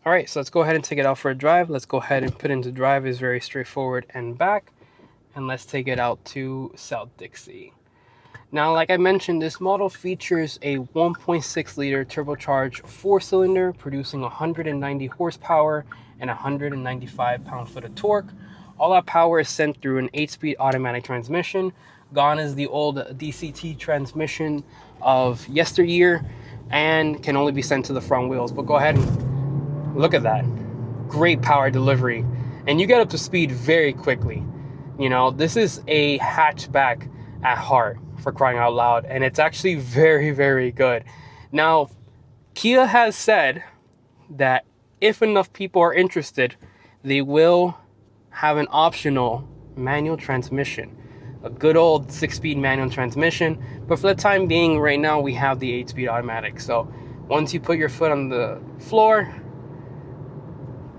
All right, so let's go ahead and take it out for a drive. Let's go ahead and put it into drive. Is very straightforward and back. And let's take it out to South Dixie. Now, like I mentioned, this model features a 1.6 liter turbocharged 4-cylinder producing 190 horsepower and 195 pound-foot of torque. All that power is sent through an 8-speed automatic transmission. Gone is the old DCT transmission of yesteryear and can only be sent to the front wheels. But go ahead and look at that. Great power delivery. And you get up to speed very quickly. You know, this is a hatchback at heart, for crying out loud, and it's actually very, very good. Now, Kia has said that if enough people are interested, they will have an optional manual transmission, a good old 6-speed manual transmission. But for the time being, right now we have the 8-speed automatic. So once you put your foot on the floor,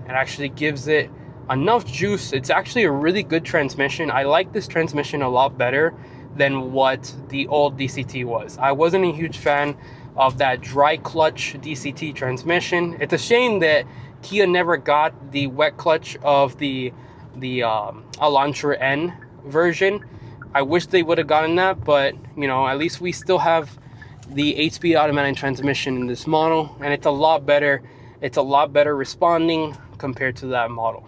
it actually gives it enough juice. It's actually a really good transmission. I like this transmission a lot better than what the old DCT was. I wasn't a huge fan of that dry clutch DCT transmission. It's a shame that Kia never got the wet clutch of the Elantra N version. I wish they would have gotten that, but you know, at least we still have the 8-speed automatic transmission in this model, and it's a lot better. It's a lot better responding compared to that model.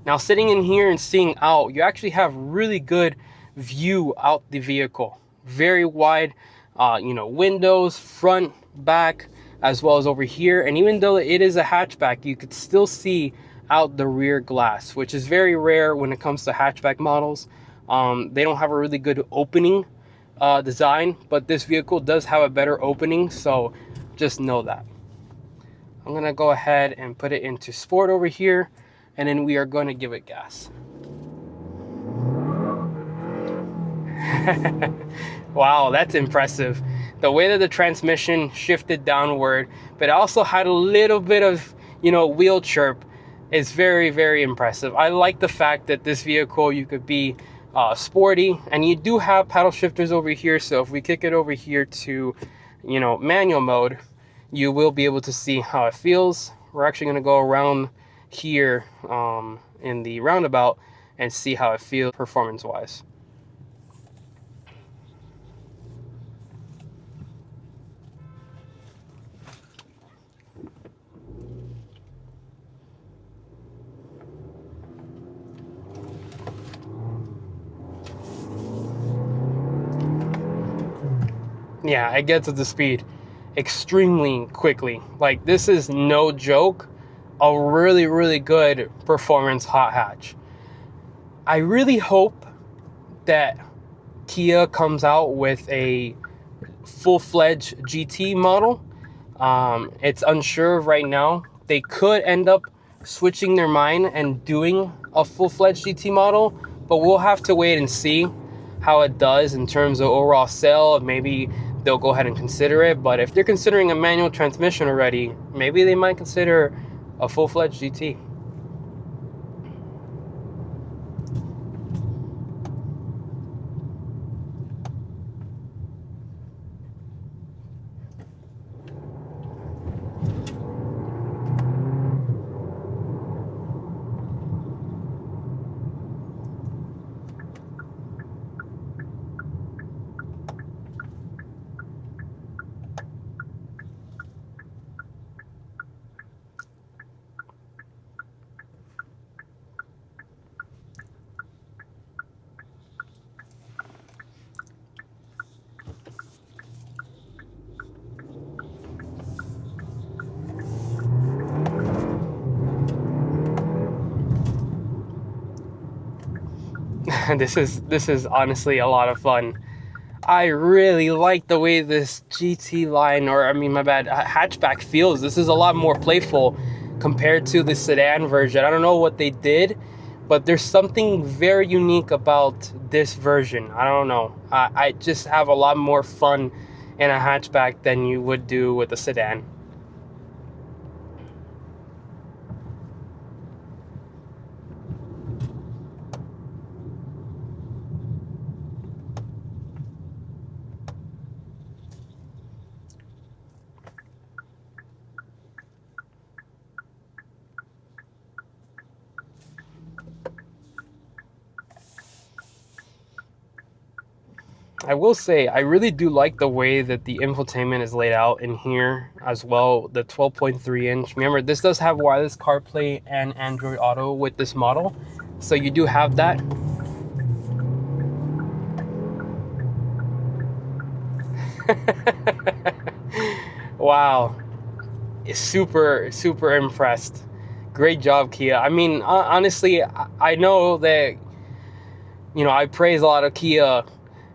Now, sitting in here and seeing out, you actually have really good view out the vehicle. Very wide, windows, front, back, as well as over here. And even though it is a hatchback, you could still see out the rear glass, which is very rare when it comes to hatchback models. They don't have a really good opening design, but this vehicle does have a better opening, so just know that. I'm gonna go ahead and put it into sport over here, and then we are going to give it gas. Wow, that's impressive. The way that the transmission shifted downward, but also had a little bit of, wheel chirp is very, very impressive. I like the fact that this vehicle, you could be sporty, and you do have paddle shifters over here. So if we kick it over here to, manual mode, you will be able to see how it feels. We're actually going to go around here in the roundabout and see how it feels performance wise. Yeah, it gets to the speed extremely quickly. Like, this is no joke, a really, really good performance hot hatch. I really hope that Kia comes out with a full-fledged GT model. It's unsure right now. They could end up switching their mind and doing a full-fledged GT model, but we'll have to wait and see how it does in terms of overall sale. Maybe they'll go ahead and consider it, but if they're considering a manual transmission already, maybe they might consider a full-fledged GT. This is honestly a lot of fun. I really like the way this GT line, hatchback feels. This is a lot more playful compared to the sedan version. I don't know what they did, but there's something very unique about this version. I don't know. I just have a lot more fun in a hatchback than you would do with a sedan. I will say, I really do like the way that the infotainment is laid out in here as well. The 12.3 inch. Remember, this does have wireless CarPlay and Android Auto with this model. So you do have that. Wow. Super, super impressed. Great job, Kia. I mean, honestly, I know that, you know, I praise a lot of Kia,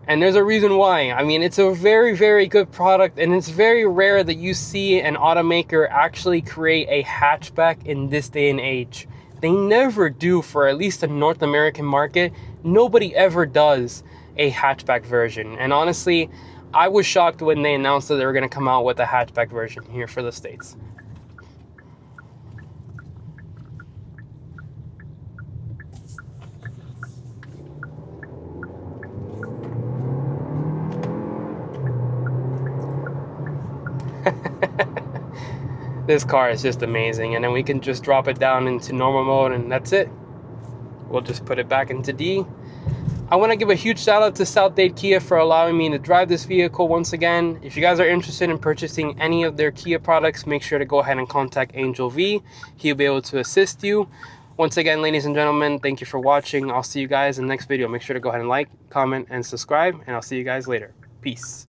and there's a reason why. I mean, it's a very, very good product, and it's very rare that you see an automaker actually create a hatchback in this day and age. They never do, for at least the North American market. Nobody ever does a hatchback version. And honestly, I was shocked when they announced that they were going to come out with a hatchback version here for the States. This car is just amazing, and then we can just drop it down into normal mode, and that's it. We'll just put it back into D. I want to give a huge shout out to South Dade Kia for allowing me to drive this vehicle once again. If you guys are interested in purchasing any of their Kia products, make sure to go ahead and contact Angel V. He'll be able to assist you. Once again, ladies and gentlemen, thank you for watching. I'll see you guys in the next video. Make sure to go ahead and like, comment, and subscribe, and I'll see you guys later. Peace.